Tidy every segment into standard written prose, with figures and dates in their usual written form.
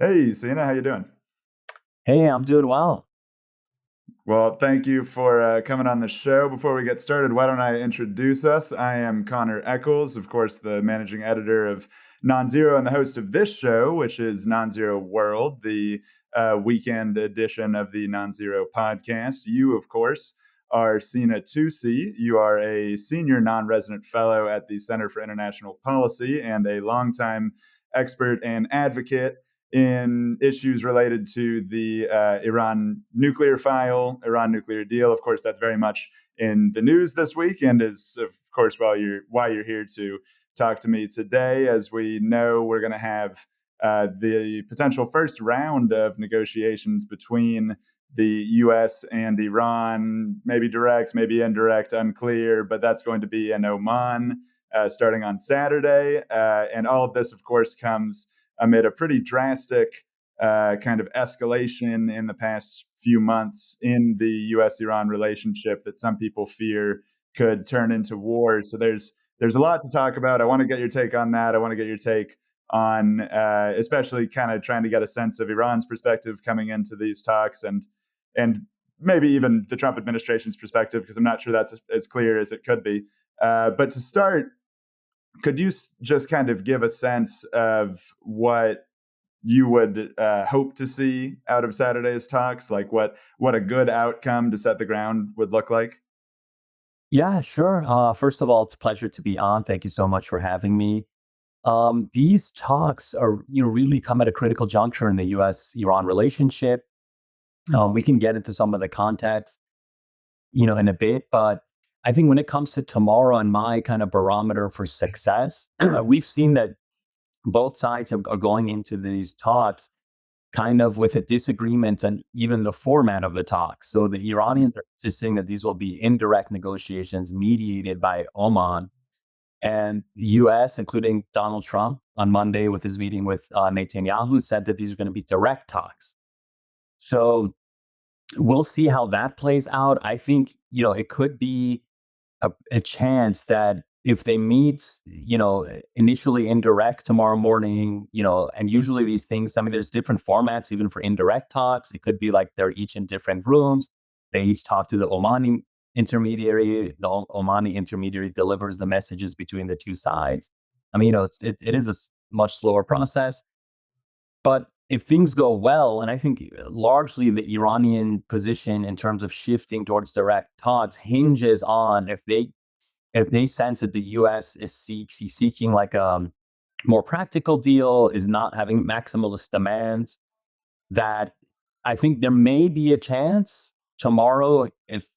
Hey, Sina, how you doing? Hey, I'm doing well. Well, thank you for coming on the show. Before we get started, why don't I introduce us? I am Connor Eccles, of course, the managing editor of NonZero and the host of this show, which is NonZero World, the weekend edition of the NonZero podcast. You, of course, are Sina Toossi. You are a senior non-resident fellow at the Center for International Policy and a longtime expert and advocate in issues related to the Iran nuclear file, Iran nuclear deal. Of course, that's very much in the news this week, and is of course why you're here to talk to me today. As we know, we're going to have the potential first round of negotiations between the U.S. and Iran, maybe direct, maybe indirect, unclear, but that's going to be in Oman starting on Saturday. And all of this, of course, comes amid a pretty drastic kind of escalation in the past few months in the U.S.-Iran relationship that some people fear could turn into war. So there's a lot to talk about. I want to get your take on that. I want to get your take on especially kind of trying to get a sense of Iran's perspective coming into these talks, and maybe even the Trump administration's perspective, because I'm not sure that's as clear as it could be. But to start, could you just kind of give a sense of what you would hope to see out of Saturday's talks, like what a good outcome to set the ground would look like? Yeah, sure. First of all, it's a pleasure to be on. Thank you so much for having me. These talks are, really come at a critical juncture in the U.S.-Iran relationship. We can get into some of the context, in a bit, but I think when it comes to tomorrow and my kind of barometer for success, we've seen that both sides are going into these talks kind of with a disagreement on even the format of the talks. So the Iranians are insisting that these will be indirect negotiations mediated by Oman. And the US, including Donald Trump on Monday with his meeting with Netanyahu, said that these are going to be direct talks. So we'll see how that plays out. I think, it could be a chance that if they meet, initially indirect tomorrow morning, and usually these things, I mean, there's different formats even for indirect talks. It could be like they're each in different rooms. They each talk to the Omani intermediary. The Omani intermediary delivers the messages between the two sides. I mean, it is a much slower process. But if things go well, and I think largely the Iranian position in terms of shifting towards direct talks hinges on if they sense that the U.S. is seeking like a more practical deal, is not having maximalist demands, that I think there may be a chance tomorrow, if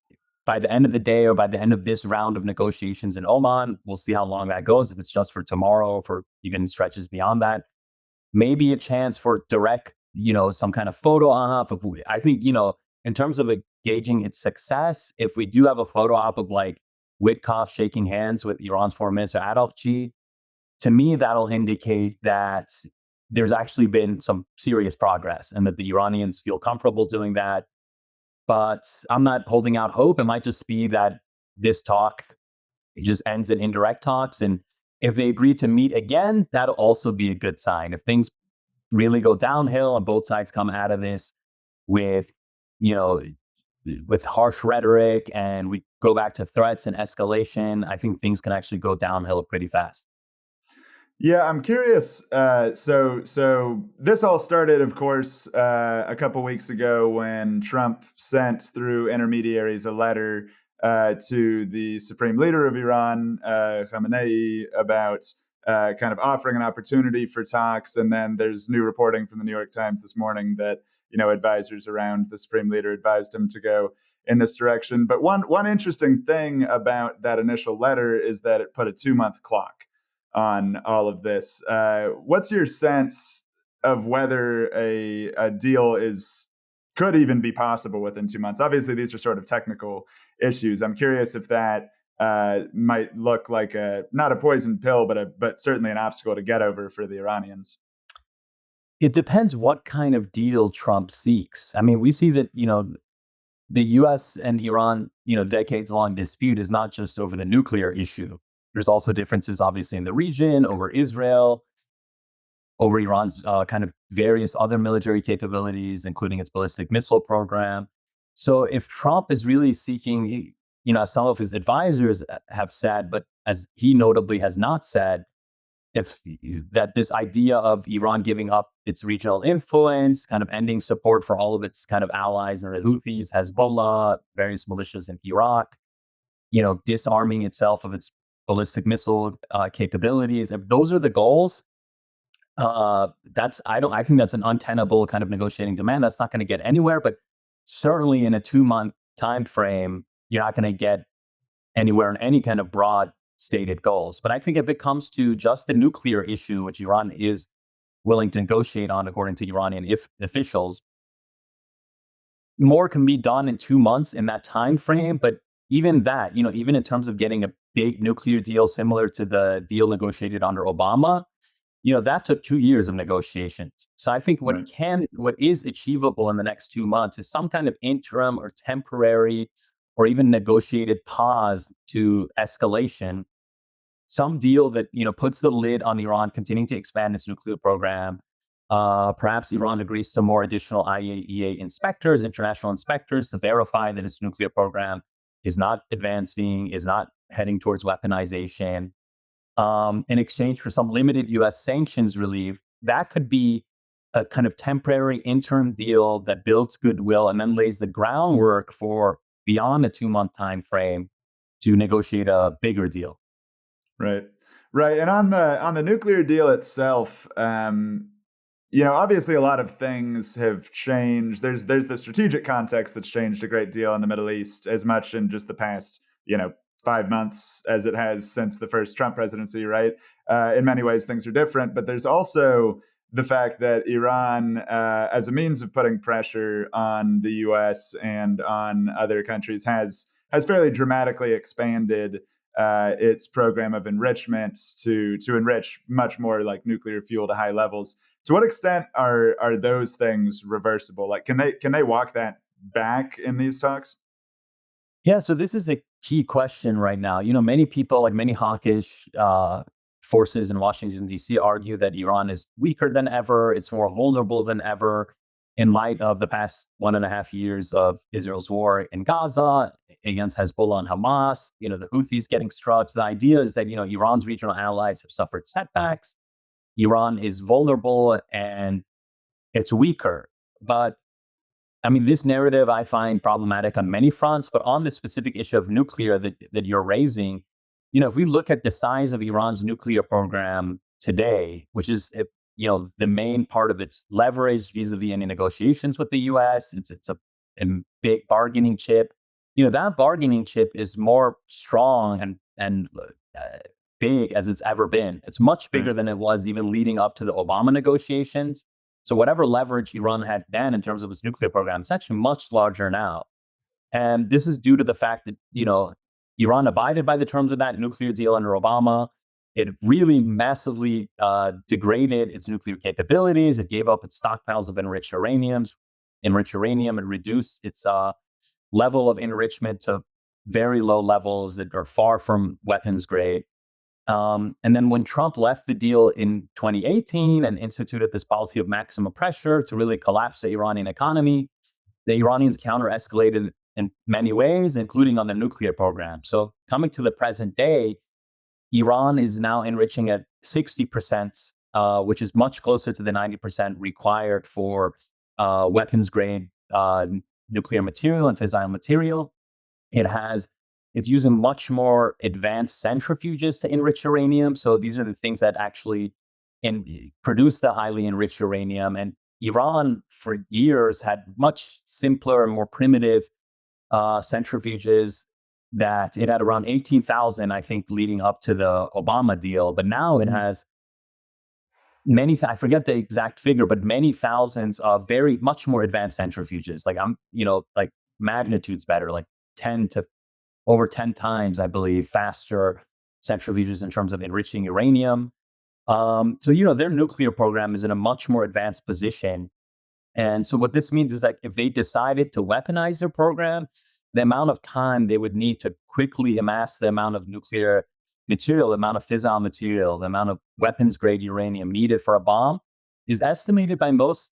by the end of the day or by the end of this round of negotiations in Oman, we'll see how long that goes. If it's just for tomorrow or for even stretches beyond that, maybe a chance for direct, some kind of photo op. I think, in terms of gauging its success, if we do have a photo op of like Witkoff shaking hands with Iran's foreign minister Adolfji, to me, that'll indicate that there's actually been some serious progress and that the Iranians feel comfortable doing that. But I'm not holding out hope. It might just be that this talk just ends in indirect talks. And if they agree to meet again, that'll also be a good sign. If things really go downhill and both sides come out of this with, you know, with harsh rhetoric and we go back to threats and escalation, I think things can actually go downhill pretty fast. Yeah, I'm curious. So this all started, of course, a couple weeks ago when Trump sent through intermediaries a letter to the supreme leader of Iran, Khamenei, about kind of offering an opportunity for talks. And then there's new reporting from the New York Times this morning that advisors around the supreme leader advised him to go in this direction. But one interesting thing about that initial letter is that it put a 2-month clock on all of this. What's your sense of whether a deal could even be possible within 2 months? Obviously, these are sort of technical issues. I'm curious if that might look like not a poison pill, but certainly an obstacle to get over for the Iranians. It depends what kind of deal Trump seeks. I mean, we see that, the US and Iran, decades long dispute is not just over the nuclear issue. There's also differences, obviously, in the region over Israel. over Iran's kind of various other military capabilities, including its ballistic missile program. So if Trump is really seeking, as some of his advisors have said, but as he notably has not said, if that this idea of Iran giving up its regional influence, kind of ending support for all of its kind of allies and the Houthis, Hezbollah, various militias in Iraq, disarming itself of its ballistic missile capabilities. If those are the goals, I think that's an untenable kind of negotiating demand. That's not going to get anywhere. But certainly in a 2-month time frame, you're not going to get anywhere in any kind of broad stated goals. But I think if it comes to just the nuclear issue, which Iran is willing to negotiate on, according to Iranian officials, more can be done in 2 months in that time frame. But even that, even in terms of getting a big nuclear deal similar to the deal negotiated under Obama, that took 2 years of negotiations. So I think what is achievable in the next 2 months is some kind of interim or temporary or even negotiated pause to escalation, some deal that puts the lid on Iran continuing to expand its nuclear program. Perhaps Iran agrees to more additional IAEA inspectors, international inspectors, to verify that its nuclear program is not advancing, is not heading towards weaponization. In exchange for some limited U.S. sanctions relief. That could be a kind of temporary interim deal that builds goodwill and then lays the groundwork for beyond a 2-month time frame to negotiate a bigger deal. Right. And on the nuclear deal itself, obviously a lot of things have changed. There's the strategic context that's changed a great deal in the Middle East, as much in just the past 5 months as it has since the first Trump presidency, right? In many ways, things are different, but there's also the fact that Iran, as a means of putting pressure on the U.S. and on other countries, has fairly dramatically expanded its program of enrichment to enrich much more like nuclear fuel to high levels. To what extent are those things reversible? Like, can they walk that back in these talks? Yeah, so this is a key question right now. Many people, like many hawkish forces in Washington, D.C., argue that Iran is weaker than ever. It's more vulnerable than ever in light of the past 1.5 years of Israel's war in Gaza against Hezbollah and Hamas, the Houthis getting struck. The idea is that, Iran's regional allies have suffered setbacks. Iran is vulnerable and it's weaker. But I mean, this narrative I find problematic on many fronts, but on the specific issue of nuclear that you're raising, if we look at the size of Iran's nuclear program today, which is, the main part of its leverage vis-a-vis any negotiations with the U.S., it's a big bargaining chip. That bargaining chip is more strong and big as it's ever been. It's much bigger than it was even leading up to the Obama negotiations. So whatever leverage Iran had then in terms of its nuclear program, it's actually much larger now. And this is due to the fact that, Iran abided by the terms of that nuclear deal under Obama. It really massively degraded its nuclear capabilities. It gave up its stockpiles of enriched uranium and reduced its level of enrichment to very low levels that are far from weapons grade. And then when Trump left the deal in 2018 and instituted this policy of maximum pressure to really collapse the Iranian economy, the Iranians counter-escalated in many ways, including on the nuclear program. So coming to the present day, Iran is now enriching at 60%, which is much closer to the 90% required for weapons-grade nuclear material and fissile material. It's using much more advanced centrifuges to enrich uranium. So these are the things that actually produce the highly enriched uranium. And Iran, for years, had much simpler and more primitive centrifuges that it had around 18,000, I think, leading up to the Obama deal. But now it has I forget the exact figure, but many thousands of very much more advanced centrifuges. Like magnitudes better, like over 10 times, I believe, faster centrifuges in terms of enriching uranium. So, their nuclear program is in a much more advanced position. And so what this means is that if they decided to weaponize their program, the amount of time they would need to quickly amass the amount of nuclear material, the amount of fissile material, the amount of weapons-grade uranium needed for a bomb is estimated by most,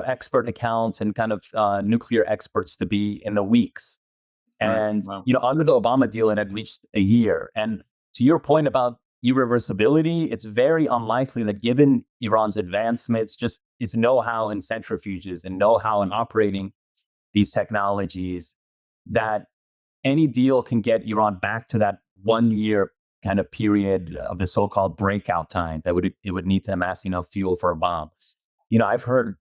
expert accounts and kind of nuclear experts to be in the weeks. Right. And, Wow. under the Obama deal, it had reached a year. And to your point about irreversibility, it's very unlikely that given Iran's advancements, just its know-how in centrifuges and know-how in operating these technologies, that any deal can get Iran back to that 1 year kind of period of the so-called breakout time that it would need to amass enough fuel for a bomb. I've heard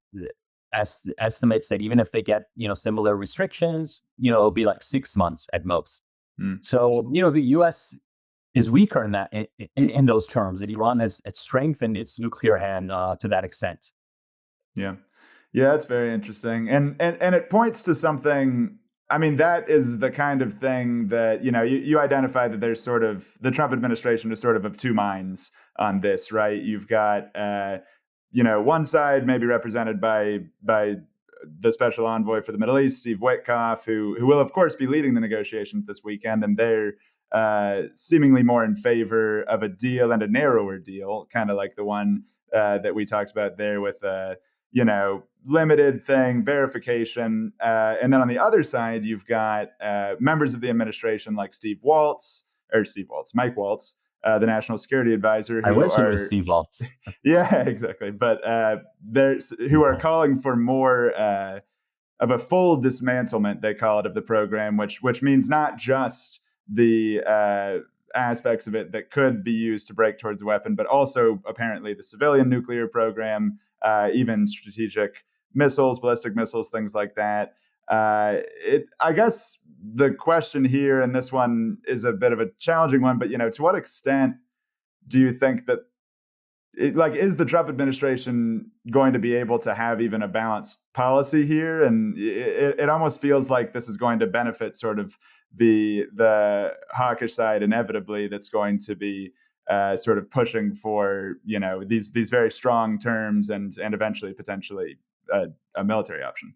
estimates that even if they get similar restrictions, it'll be like 6 months at most. Mm. So the U.S. is weaker in that in those terms. That Iran has strengthened its nuclear hand to that extent. Yeah. Yeah, that's very interesting. And it points to something. I mean, that is the kind of thing that, you identify that there's sort of the Trump administration is sort of two minds on this, right? You've got one side maybe represented by the special envoy for the Middle East, Steve Witkoff, who will of course be leading the negotiations this weekend, and they're seemingly more in favor of a deal and a narrower deal, kind of like the one that we talked about there with limited thing, verification. And then on the other side, you've got members of the administration like Mike Waltz, the national security advisor, I who wish it was are, Steve Waltz. yeah, exactly. But who are calling for more of a full dismantlement, they call it, of the program, which means not just the aspects of it that could be used to break towards a weapon, but also apparently the civilian nuclear program, even strategic missiles, ballistic missiles, things like that. I guess the question here, and this one is a bit of a challenging one, but to what extent do you think that is the Trump administration going to be able to have even a balanced policy here? And it almost feels like this is going to benefit sort of the hawkish side inevitably, that's going to be sort of pushing for these very strong terms and eventually potentially a military option.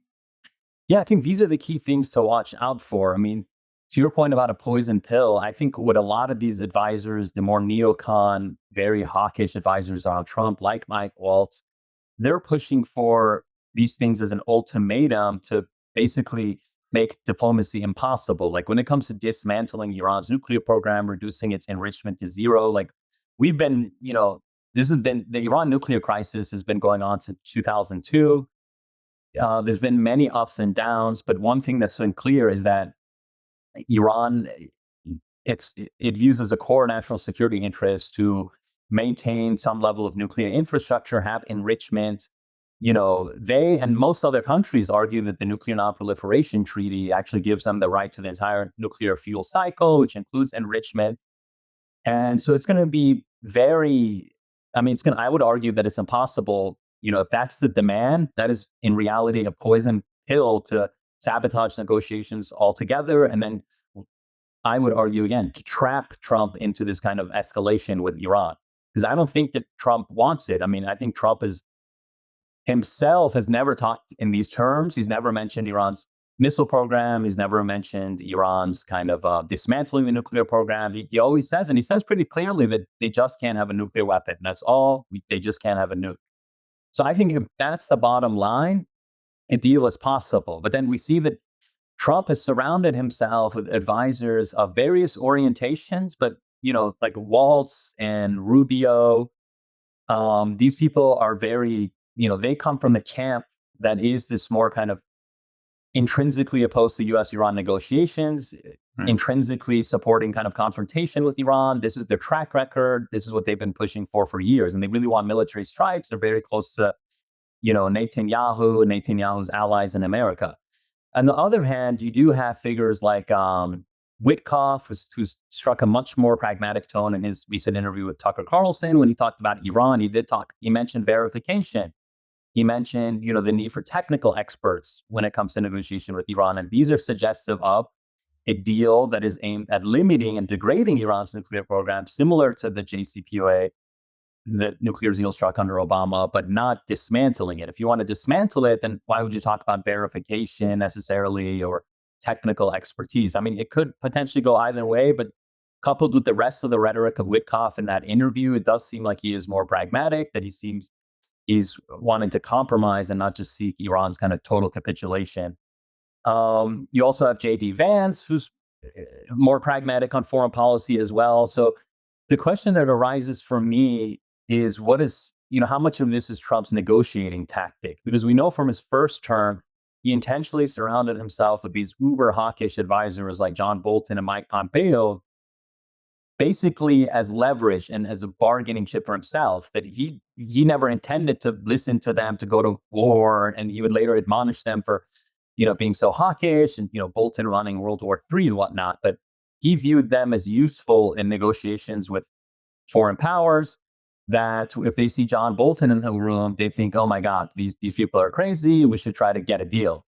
Yeah, I think these are the key things to watch out for. I mean, to your point about a poison pill, I think what a lot of these advisors, the more neocon, very hawkish advisors on Trump, like Mike Waltz, they're pushing for these things as an ultimatum to basically make diplomacy impossible. Like when it comes to dismantling Iran's nuclear program, reducing its enrichment to zero, like we've been, this has been the Iran nuclear crisis has been going on since 2002. There's been many ups and downs, but one thing that's been clear is that Iran, it views as a core national security interest to maintain some level of nuclear infrastructure, have enrichment. They and most other countries argue that the Nuclear Non-Proliferation Treaty actually gives them the right to the entire nuclear fuel cycle, which includes enrichment. And so it's going to be I would argue that it's impossible, if that's the demand, that is in reality a poison pill to sabotage negotiations altogether. And then I would argue again to trap Trump into this kind of escalation with Iran. Because I don't think that Trump wants it. I mean, I think Trump himself has never talked in these terms. He's never mentioned Iran's missile program. He's never mentioned Iran's kind of dismantling the nuclear program. He always says, and he says pretty clearly, that they just can't have a nuclear weapon. That's all. They just can't have a nuke. So I think if that's the bottom line, a deal is possible. But then we see that Trump has surrounded himself with advisors of various orientations, but like Waltz and Rubio. These people are very, they come from the camp that is this more kind of intrinsically opposed to U.S.-Iran negotiations, Right. intrinsically supporting kind of confrontation with Iran. This is their track record. This is what they've been pushing for years, and they really want military strikes. They're very close to, Netanyahu's allies in America. On the other hand, you do have figures like Witkoff, who's struck a much more pragmatic tone in his recent interview with Tucker Carlson. When he talked about Iran, he mentioned verification. He mentioned, the need for technical experts when it comes to negotiation with Iran. And these are suggestive of a deal that is aimed at limiting and degrading Iran's nuclear program, similar to the JCPOA, the nuclear deal struck under Obama, but not dismantling it. If you want to dismantle it, then why would you talk about verification necessarily or technical expertise? I mean, it could potentially go either way, but coupled with the rest of the rhetoric of Witkoff in that interview, it does seem like he is more pragmatic, that he seems He's wanting to compromise and not just seek Iran's kind of total capitulation. You also have J.D. Vance, who's more pragmatic on foreign policy as well. So the question that arises for me is how much of this is Trump's negotiating tactic? Because we know from his first term, he intentionally surrounded himself with these uber hawkish advisors like John Bolton and Mike Pompeo, basically as leverage and as a bargaining chip for himself, that he never intended to listen to them to go to war, and he would later admonish them for being so hawkish and Bolton running World War III and whatnot. But he viewed them as useful in negotiations with foreign powers, that if they see John Bolton in the room, they think, oh my God, these people are crazy, we should try to get a deal.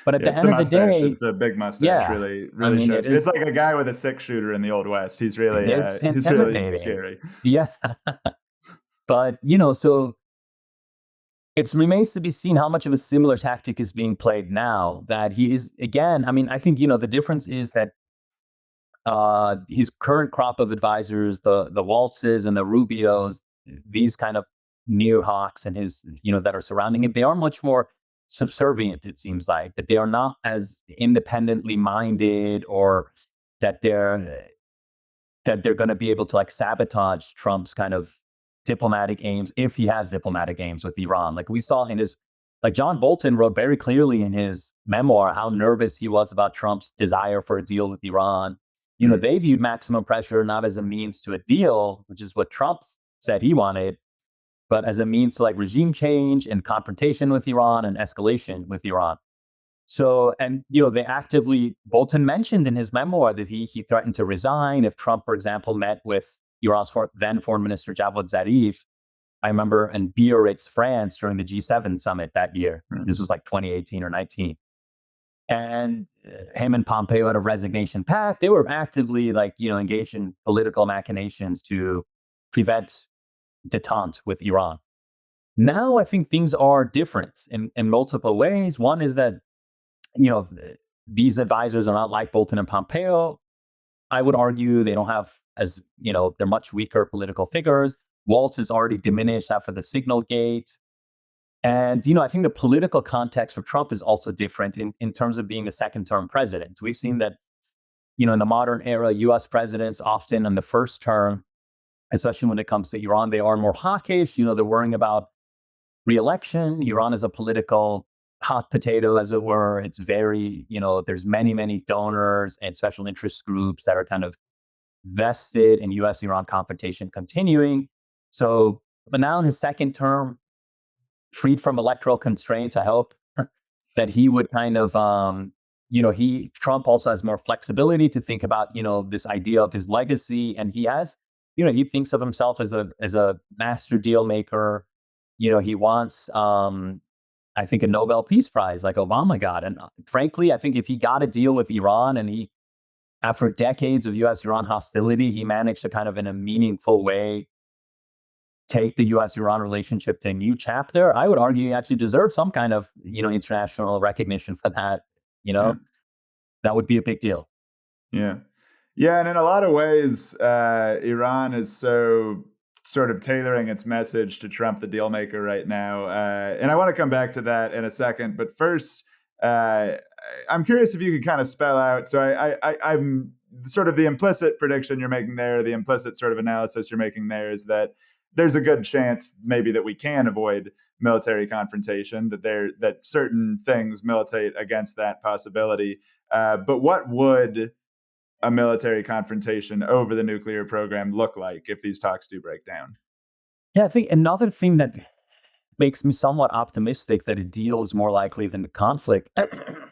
But at Yeah, the it's the end of the mustache. day, It's the big mustache. yeah, Really, I really mean, shows. It's like a guy with a 6-shooter in the Old West. it's He's really intimidating. scary. Yeah. But, so it remains to be seen how much of a similar tactic is being played now, that he is, again, I mean, I think, the difference is that his current crop of advisors, the Waltzes and the Rubios, these kind of new hawks and his, that are surrounding him, they are much more subservient, it seems like, that they are not as independently minded, or that they're going to be able to like sabotage Trump's kind of diplomatic aims, if he has diplomatic aims with Iran. Like we saw like John Bolton wrote very clearly in his memoir how nervous he was about Trump's desire for a deal with Iran. They viewed maximum pressure not as a means to a deal, which is what Trump said he wanted, but as a means to like regime change and confrontation with Iran and escalation with Iran. So, and Bolton mentioned in his memoir that he threatened to resign if Trump, for example, met with Iran's then Foreign Minister Javad Zarif. I remember in Biarritz, France, during the G7 summit that year. This was like 2018 or 19. And him and Pompeo had a resignation pact. They were actively engaged in political machinations to prevent detente with Iran. Now I think things are different in multiple ways. One is that, these advisors are not like Bolton and Pompeo. I would argue they don't have they're much weaker political figures. Waltz is already diminished after the Signal Gate. And, I think the political context for Trump is also different in terms of being a second-term president. We've seen that, in the modern era, U.S. presidents often in the first term, especially when it comes to Iran, they are more hawkish. They're worrying about re-election. Iran is a political hot potato, as it were. It's very, there's many, many donors and special interest groups that are kind of vested in U.S.-Iran confrontation continuing. So, but now in his second term, freed from electoral constraints, I hope, that he would kind of, Trump also has more flexibility to think about, this idea of his legacy. And he has, he thinks of himself as a master deal maker. He wants, I think, a Nobel Peace Prize like Obama got. And frankly, I think if he got a deal with Iran and after decades of U.S.-Iran hostility, he managed to kind of in a meaningful way take the U.S.-Iran relationship to a new chapter, I would argue he actually deserves some kind of, international recognition for that. Yeah. That would be a big deal. Yeah. Yeah. And in a lot of ways, Iran is so sort of tailoring its message to Trump, the deal maker, right now. And I want to come back to that in a second. But first, I'm curious if you could kind of spell out. So I'm sort of the implicit prediction you're making there, the implicit sort of analysis you're making there is that there's a good chance maybe that we can avoid military confrontation, that certain things militate against that possibility. But what would a military confrontation over the nuclear program look like if these talks do break down? Yeah, I think another thing that makes me somewhat optimistic that a deal is more likely than a conflict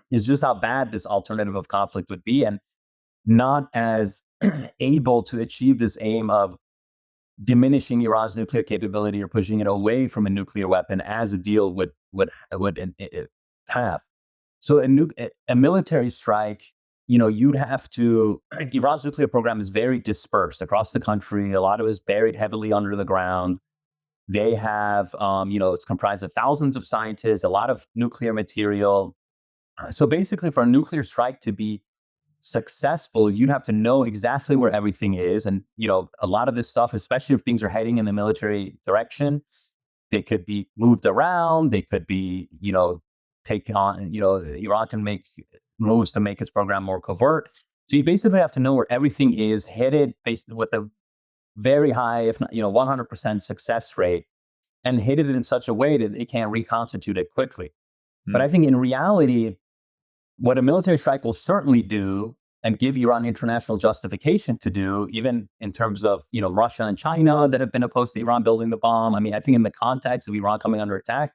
is just how bad this alternative of conflict would be, and not as able to achieve this aim of diminishing Iran's nuclear capability or pushing it away from a nuclear weapon as a deal would have. So a military strike, you'd have to. Iran's nuclear program is very dispersed across the country. A lot of it is buried heavily under the ground. They have, it's comprised of thousands of scientists, a lot of nuclear material. So basically, for a nuclear strike to be successful, you'd have to know exactly where everything is. And, a lot of this stuff, especially if things are heading in the military direction, they could be moved around. They could be, taken on, Iran can make moves to make its program more covert. So you basically have to know where everything is, hit it based with a very high, if not, 100% success rate, and hit it in such a way that it can reconstitute it quickly. But I think in reality, what a military strike will certainly do and give Iran international justification to do, even in terms of, Russia and China that have been opposed to Iran building the bomb. I mean, I think in the context of Iran coming under attack,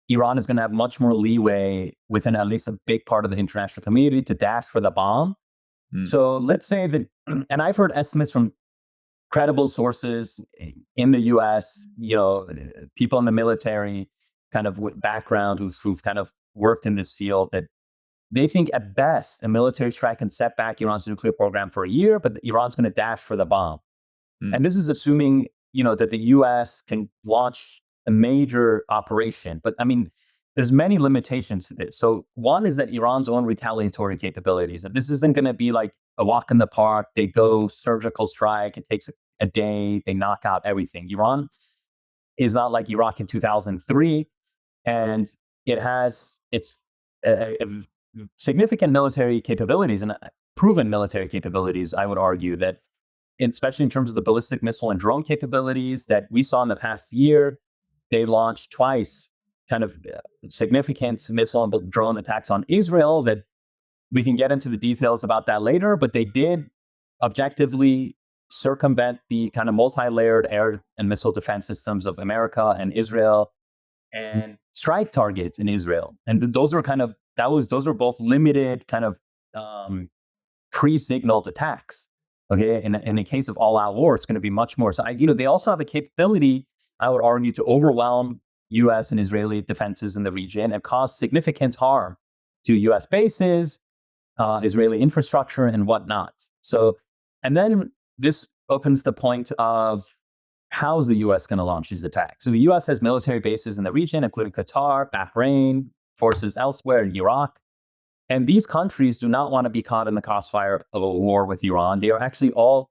Iran is going to have much more leeway within at least a big part of the international community to dash for the bomb. So let's say that, and I've heard estimates from credible sources in the US, people in the military kind of with background who've kind of worked in this field, that they think at best a military strike can set back Iran's nuclear program for a year, but Iran's going to dash for the bomb. And this is assuming, that the US can launch a major operation. But I mean, there's many limitations to this. So one is that Iran's own retaliatory capabilities, and this isn't going to be like a walk in the park. They go surgical strike. It takes a day. They knock out everything. Iran is not like Iraq in 2003, and it has its significant military capabilities and proven military capabilities. I would argue that, especially in terms of the ballistic missile and drone capabilities that we saw in the past year, they launched twice kind of significant missile and drone attacks on Israel that we can get into the details about that later, but they did objectively circumvent the kind of multi-layered air and missile defense systems of America and Israel and strike targets in Israel. And those are those are both limited kind of pre-signaled attacks. Okay. In the case of all-out war, it's going to be much more. So, they also have a capability, I would argue, to overwhelm US and Israeli defenses in the region and cause significant harm to US bases, Israeli infrastructure, and whatnot. So, and then this opens the point of how's the US going to launch these attacks? So the US has military bases in the region, including Qatar, Bahrain, forces elsewhere in Iraq. And these countries do not want to be caught in the crossfire of a war with Iran. They are actually all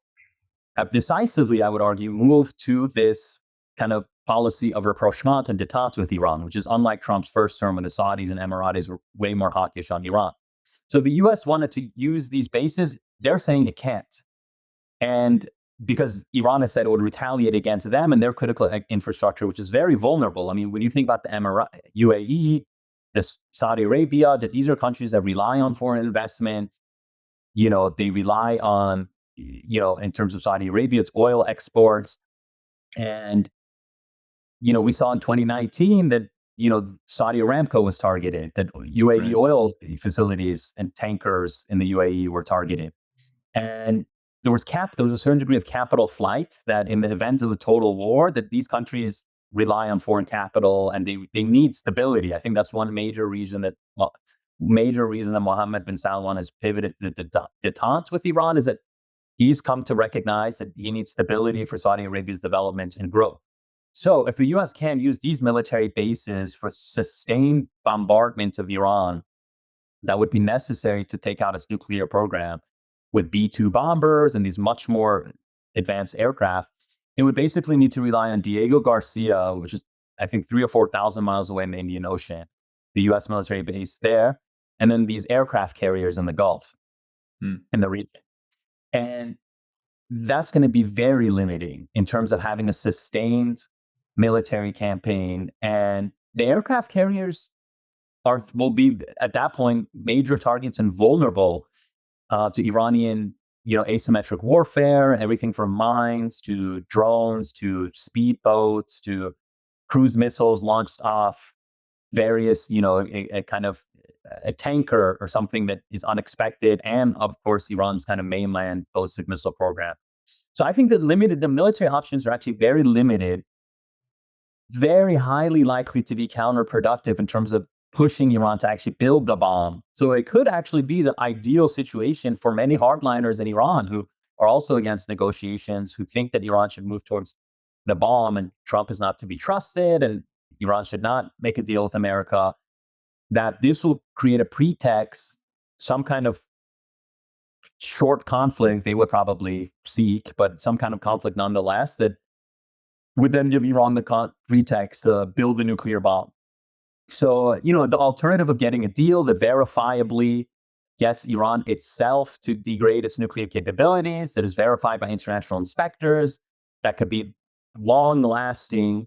have decisively, I would argue, moved to this kind of policy of rapprochement and détente with Iran, which is unlike Trump's first term when the Saudis and Emiratis were way more hawkish on Iran. So the US wanted to use these bases. They're saying it can't. And because Iran has said it would retaliate against them and their critical infrastructure, which is very vulnerable. I mean, when you think about the UAE, Saudi Arabia, that these are countries that rely on foreign investment. They rely on, in terms of Saudi Arabia, it's oil exports. And, we saw in 2019 that, Saudi Aramco was targeted, that UAE oil facilities and tankers in the UAE were targeted. And there was a certain degree of capital flight that in the event of a total war, that these countries rely on foreign capital and they need stability. I think that's one major reason that Mohammed bin Salman has pivoted the détente with Iran, is that he's come to recognize that he needs stability for Saudi Arabia's development and growth. So if the US can't use these military bases for sustained bombardment of Iran that would be necessary to take out its nuclear program with B-2 bombers and these much more advanced aircraft, it would basically need to rely on Diego Garcia, which is, I think, 3,000 or 4,000 miles away in the Indian Ocean, the US military base there, and then these aircraft carriers in the Gulf, in the region. And that's going to be very limiting in terms of having a sustained military campaign. And the aircraft carriers will be, at that point, major targets and vulnerable to Iranian, asymmetric warfare, everything from mines to drones to speedboats to cruise missiles launched off various, a kind of a tanker or something that is unexpected, and of course Iran's kind of mainland ballistic missile program. So I think that the military options are actually very limited, very highly likely to be counterproductive in terms of pushing Iran to actually build the bomb. So it could actually be the ideal situation for many hardliners in Iran who are also against negotiations, who think that Iran should move towards the bomb and Trump is not to be trusted and Iran should not make a deal with America, that this will create a pretext, some kind of short conflict they would probably seek, but some kind of conflict nonetheless, that would then give Iran the pretext to build the nuclear bomb. So, the alternative of getting a deal that verifiably gets Iran itself to degrade its nuclear capabilities, that is verified by international inspectors, that could be long lasting,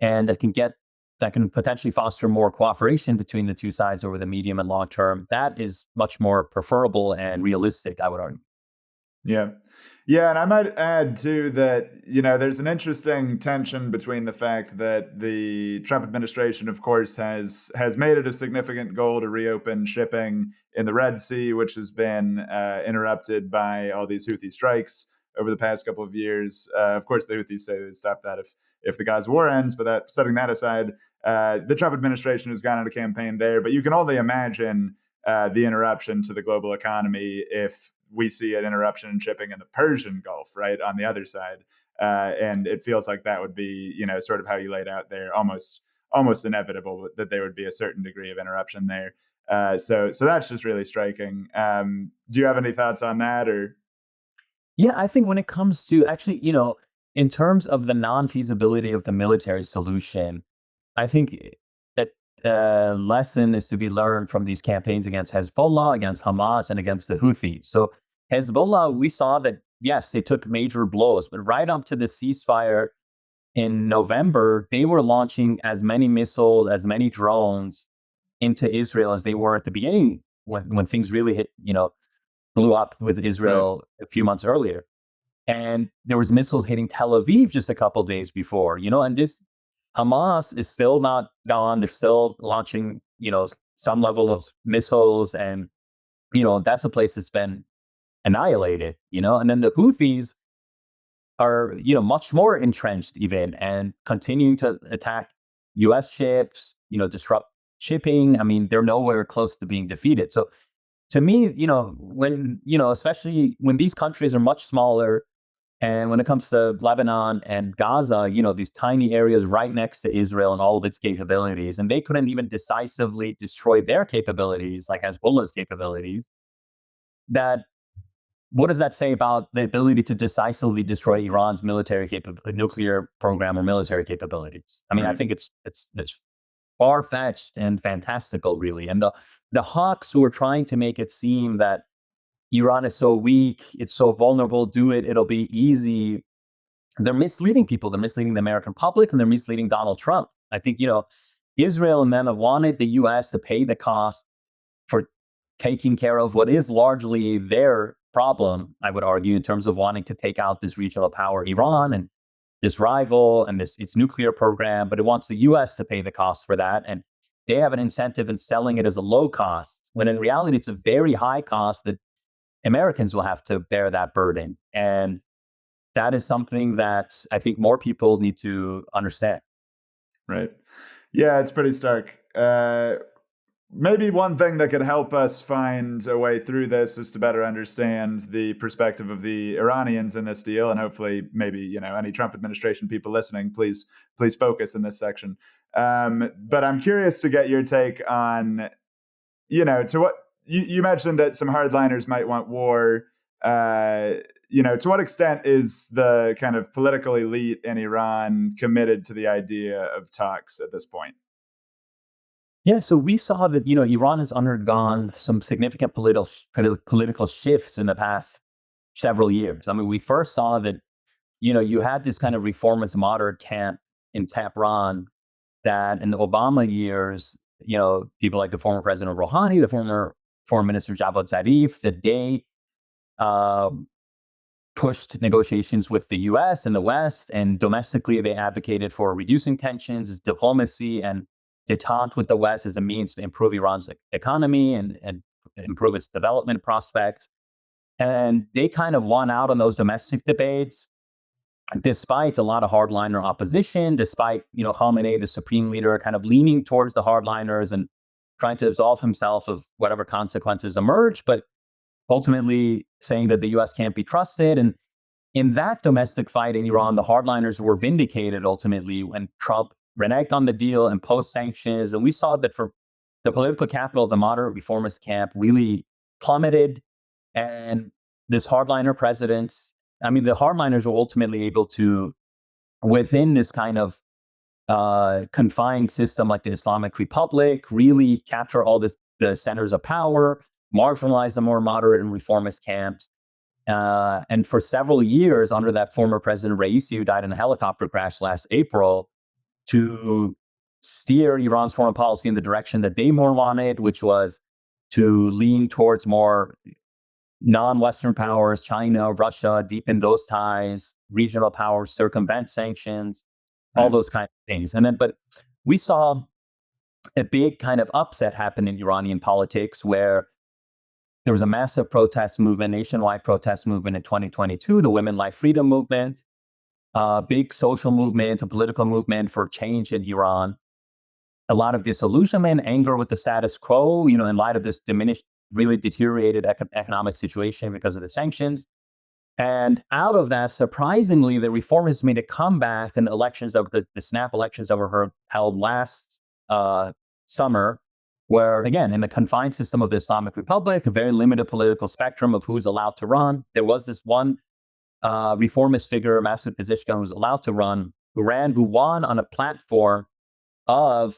and that can potentially foster more cooperation between the two sides over the medium and long term. That is much more preferable and realistic, I would argue. Yeah. Yeah. And I might add, too, that, there's an interesting tension between the fact that the Trump administration, of course, has made it a significant goal to reopen shipping in the Red Sea, which has been interrupted by all these Houthi strikes over the past couple of years. Of course, the Houthis say they stop that if the Gaza war ends, but setting that aside, the Trump administration has gone on a campaign there. But you can only imagine the interruption to the global economy if we see an interruption in shipping in the Persian Gulf, right, on the other side. And it feels like that would be, sort of how you laid out there, almost inevitable that there would be a certain degree of interruption there. So that's just really striking. Do you have any thoughts on that, or? Yeah, I think when it comes to actually, in terms of the non-feasibility of the military solution, I think that lesson is to be learned from these campaigns against Hezbollah, against Hamas, and against the Houthis. So Hezbollah, we saw that, yes, they took major blows, but right up to the ceasefire in November, they were launching as many missiles, as many drones into Israel as they were at the beginning when things really hit, blew up with Right. Israel a few months earlier. And there was missiles hitting Tel Aviv just a couple days before, and this Hamas is still not gone. They're still launching, some level of missiles, and that's a place that's been annihilated, and then the Houthis are, much more entrenched even and continuing to attack US ships, disrupt shipping. I mean, they're nowhere close to being defeated. So to me, when, especially when these countries are much smaller, and when it comes to Lebanon and Gaza, these tiny areas right next to Israel and all of its capabilities, and they couldn't even decisively destroy their capabilities, like Hezbollah's capabilities, that what does that say about the ability to decisively destroy Iran's nuclear program or military capabilities? I mean, I Right. think it's far fetched and fantastical, really. And the hawks who are trying to make it seem that Iran is so weak, it's so vulnerable, do it, it'll be easy. They're misleading people. They're misleading the American public, and they're misleading Donald Trump. I think, Israel and them have wanted the US to pay the cost for taking care of what is largely their problem, I would argue, in terms of wanting to take out this regional power, Iran, and this rival and its nuclear program. But it wants the US to pay the cost for that. And they have an incentive in selling it as a low cost, when in reality, it's a very high cost that Americans will have to bear that burden. And that is something that I think more people need to understand. Right. Yeah, it's pretty stark. Maybe one thing that could help us find a way through this is to better understand the perspective of the Iranians in this deal, and hopefully, maybe any Trump administration people listening, please focus in this section. But I'm curious to get your take on, to what you mentioned that some hardliners might want war. To what extent is the kind of political elite in Iran committed to the idea of talks at this point? Yeah, so we saw that Iran has undergone some significant political shifts in the past several years. I mean, we first saw that you had this kind of reformist moderate camp in Tehran that in the Obama years, people like the former president Rouhani, the former foreign minister Javad Zarif, that they um, pushed negotiations with the US and the West, and domestically they advocated for reducing tensions, as diplomacy and detente with the West as a means to improve Iran's economy and improve its development prospects. And they kind of won out on those domestic debates, despite a lot of hardliner opposition, despite Khamenei, the supreme leader, kind of leaning towards the hardliners and trying to absolve himself of whatever consequences emerge, but ultimately saying that the US can't be trusted. And in that domestic fight in Iran, the hardliners were vindicated ultimately when Trump reneged on the deal and imposed sanctions. And we saw that for the political capital of the moderate reformist camp really plummeted. And this hardliner president, I mean, the hardliners were ultimately able to within this kind of confined system like the Islamic Republic, really capture all the centers of power, marginalize the more moderate and reformist camps. And for several years, under that former President Raisi, who died in a helicopter crash last April, to steer Iran's foreign policy in the direction that they more wanted, which was to lean towards more non-Western powers, China, Russia, deepen those ties, regional powers, circumvent sanctions, all Right. those kind of things. And then, but we saw a big kind of upset happen in Iranian politics where there was a massive protest movement, nationwide protest movement in 2022, the Women Life Freedom Movement, a big social movement, a political movement for change in Iran. A lot of disillusionment, anger with the status quo, in light of this diminished, really deteriorated economic situation because of the sanctions. And out of that, surprisingly, the reformists made a comeback in elections of the snap elections that were held last summer, where, again, in the confined system of the Islamic Republic, a very limited political spectrum of who's allowed to run, there was this one reformist figure, Masoud Pezeshkian, who was allowed to run, who won on a platform of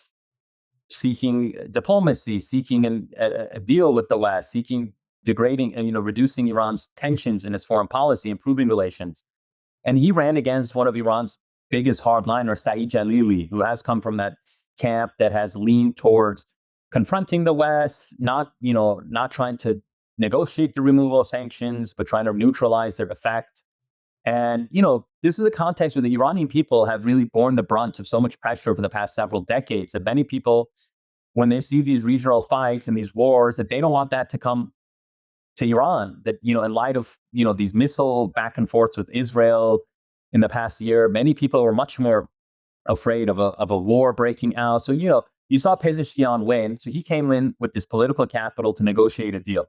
seeking diplomacy, seeking a deal with the West, seeking degrading and reducing Iran's tensions in its foreign policy, improving relations. And he ran against one of Iran's biggest hardliners, Saeed Jalili, who has come from that camp that has leaned towards confronting the West, not trying to negotiate the removal of sanctions, but trying to neutralize their effect. And, this is a context where the Iranian people have really borne the brunt of so much pressure for the past several decades. That many people, when they see these regional fights and these wars, that they don't want that to come to Iran. That, in light of, these missile back and forths with Israel in the past year, many people were much more afraid of a war breaking out. So, you saw Pezeshkian win. So he came in with this political capital to negotiate a deal.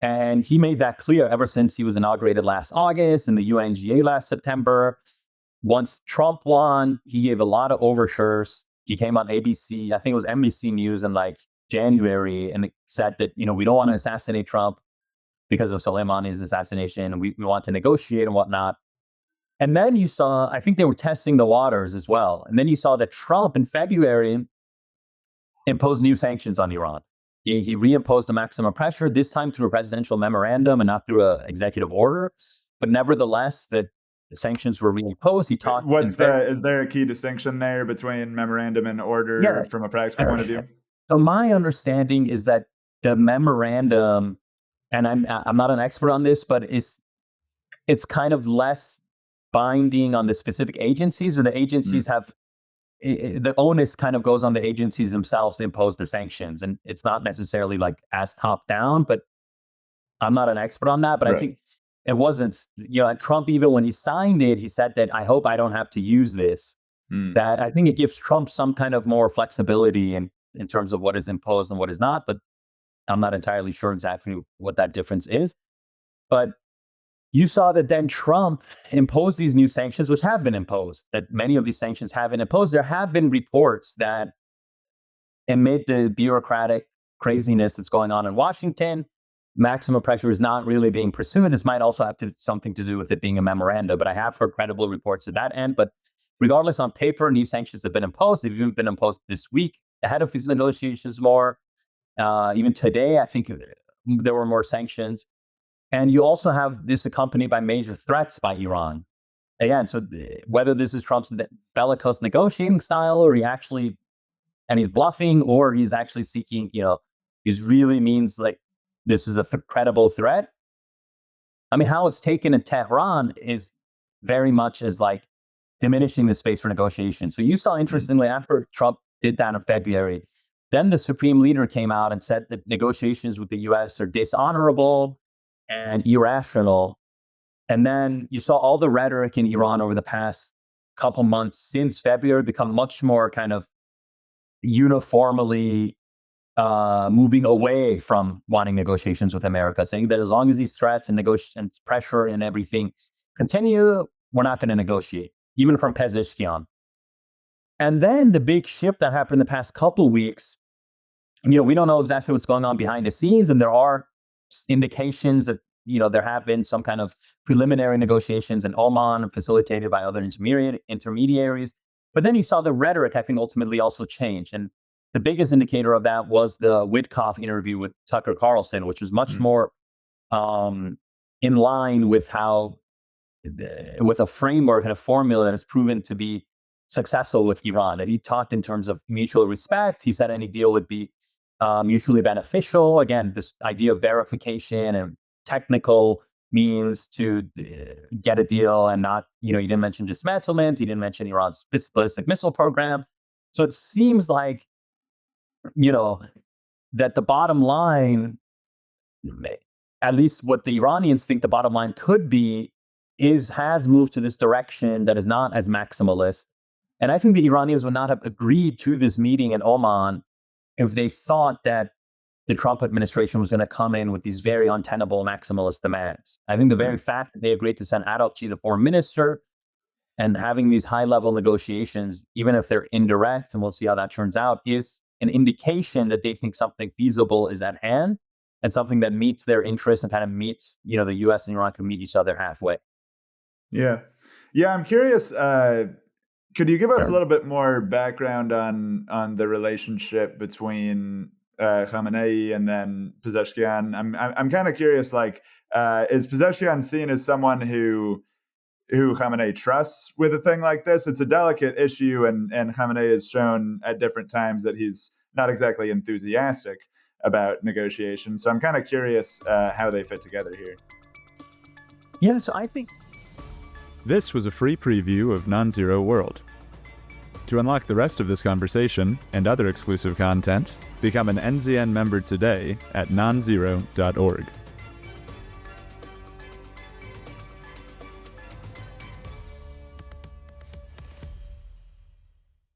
And he made that clear ever since he was inaugurated last August and the UNGA last September. Once Trump won, he gave a lot of overtures. He came on ABC, I think it was NBC News in like January, and it said that, we don't want to assassinate Trump because of Soleimani's assassination. We want to negotiate and whatnot. And then you saw, I think they were testing the waters as well. And then you saw that Trump in February imposed new sanctions on Iran. He reimposed the maximum pressure, this time through a presidential memorandum and not through an executive order. But nevertheless, the sanctions were reimposed. He talked. Is there a key distinction there between memorandum and order from a practical point of view? So my understanding is that the memorandum, and I'm not an expert on this, but it's kind of less binding on the specific agencies, or the agencies have the onus kind of goes on the agencies themselves to impose the sanctions, and it's not necessarily like as top down. But I'm not an expert on that. But I think it wasn't. And Trump, even when he signed it, he said that I hope I don't have to use this. That I think it gives Trump some kind of more flexibility in terms of what is imposed and what is not. But I'm not entirely sure exactly what that difference is. But you saw that then Trump imposed these new sanctions, which have been imposed, that many of these sanctions have been imposed. There have been reports that amid the bureaucratic craziness that's going on in Washington, maximum pressure is not really being pursued. This might also have something to do with it being a memorandum, but I have heard credible reports to that end. But regardless, on paper, new sanctions have been imposed. They've even been imposed this week ahead of these negotiations more. Even today, I think there were more sanctions. And you also have this accompanied by major threats by Iran. Again, so whether this is Trump's bellicose negotiating style, or he's bluffing, or he's actually seeking, he really means like this is a credible threat. I mean, how it's taken in Tehran is very much as like diminishing the space for negotiation. So you saw, interestingly, after Trump did that in February, then the supreme leader came out and said that negotiations with the U.S. are dishonorable and irrational. And then you saw all the rhetoric in Iran over the past couple months since February become much more kind of uniformly moving away from wanting negotiations with America, saying that as long as these threats and pressure and everything continue, we're not going to negotiate, even from Pezeshkian. And then the big shift that happened in the past couple of weeks, we don't know exactly what's going on behind the scenes, and there are indications that, there have been some kind of preliminary negotiations in Oman facilitated by other intermediaries. But then you saw the rhetoric, I think, ultimately also change. And the biggest indicator of that was the Witkoff interview with Tucker Carlson, which was much more in line with with a framework and a formula that has proven to be successful with Iran. And he talked in terms of mutual respect. He said any deal would be mutually beneficial. Again, this idea of verification and technical means to get a deal, and not, he didn't mention dismantlement. He didn't mention Iran's ballistic missile program. So it seems like, that the bottom line, at least what the Iranians think the bottom line could be, has moved to this direction that is not as maximalist. And I think the Iranians would not have agreed to this meeting in Oman if they thought that the Trump administration was going to come in with these very untenable maximalist demands. I think the very fact that they agreed to send Arabchi, the foreign minister, and having these high-level negotiations, even if they're indirect, and we'll see how that turns out, is an indication that they think something feasible is at hand and something that meets their interests and kind of meets, the U.S. and Iran can meet each other halfway. Yeah. I'm curious. Could you give us a little bit more background on the relationship between Khamenei and then Pezeshkian? I'm kind of curious. Like, is Pezeshkian seen as someone who Khamenei trusts with a thing like this? It's a delicate issue, and Khamenei has shown at different times that he's not exactly enthusiastic about negotiations. So I'm kind of curious how they fit together here. Yeah, so I think this was a free preview of NonZero World. To unlock the rest of this conversation and other exclusive content, become an NZN member today at nonzero.org.